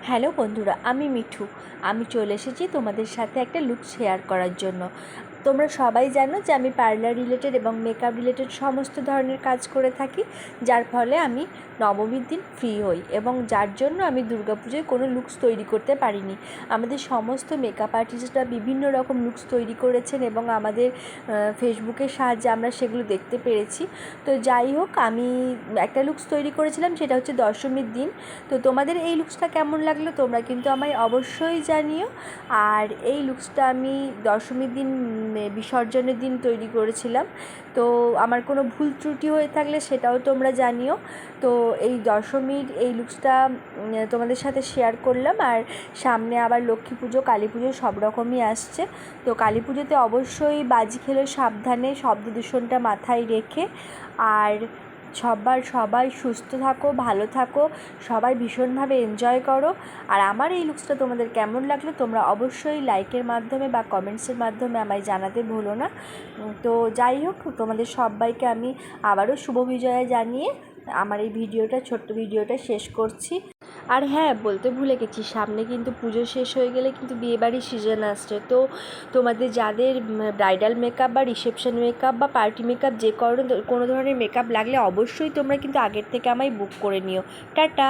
Hello বন্ধুরা, আমি মিঠু। আমি চলে এসেছি তোমাদের সাথে একটা লুক শেয়ার করার জন্য। তোমরা সবাই জানো যে আমি পার্লার রিলেটেড এবং মেকআপ রিলেটেড সমস্ত ধরনের কাজ করে থাকি, যার ফলে আমি নবমীর দিন ফ্রি হই এবং যার জন্য আমি দুর্গাপুজোয় কোনো লুকস তৈরি করতে পারিনি। আমাদের সমস্ত মেকআপ আর্টিস্টরা বিভিন্ন রকম লুকস তৈরি করেছেন এবং আমাদের ফেসবুকের সাহায্যে আমরা সেগুলো দেখতে পেরেছি। তো যাই হোক, আমি একটা লুকস তৈরি করেছিলাম, সেটা হচ্ছে দশমীর দিন। তো তোমাদের এই লুকসটা কেমন লাগলো তোমরা কিন্তু আমায় অবশ্যই জানিও। আর এই লুকসটা আমি দশমীর দিন বিসর্জনের দিন তৈরি করেছিলাম। তো আমার কোনো ভুল ত্রুটি হয়ে থাকলে সেটাও তোমরা জানিও। তো এই দশমীর এই লুকসটা তোমাদের সাথে শেয়ার করলাম। আর সামনে আবার লক্ষ্মী পুজো, কালী পুজো সব রকমই আসছে। তো কালী পুজোতে অবশ্যই বাজি খেলে সাবধানে, শব্দ দূষণটা মাথায় রেখে। আর সবাই সুস্থ থাকো, ভালো থাকো, সবাই ভীষণভাবে এনজয় করো। আর আমার এই লুকসটা তোমাদের কেমন লাগলো তোমরা অবশ্যই লাইকের মাধ্যমে বা কমেন্টসের মাধ্যমে আমায় জানাতে ভুলো না। তো যাই হোক, তোমাদের সবাইকে আমি আবারও শুভ বিজয়া জানিয়ে আমার এই ছোট্ট ভিডিওটা শেষ করছি। আর হ্যাঁ, বলতে ভুলে গেছি, সামনে কিন্তু পুজো শেষ হয়ে গেলে কিন্তু বিয়েবাড়ির সিজন আসছে। তো তোমাদের যাদের ব্রাইডাল মেকআপ বা রিসেপশন মেকআপ বা পার্টি মেকআপ যে কোনো ধরনের মেকআপ লাগলে অবশ্যই তোমরা কিন্তু আগের থেকে আমায় বুক করে নিও। টাটা।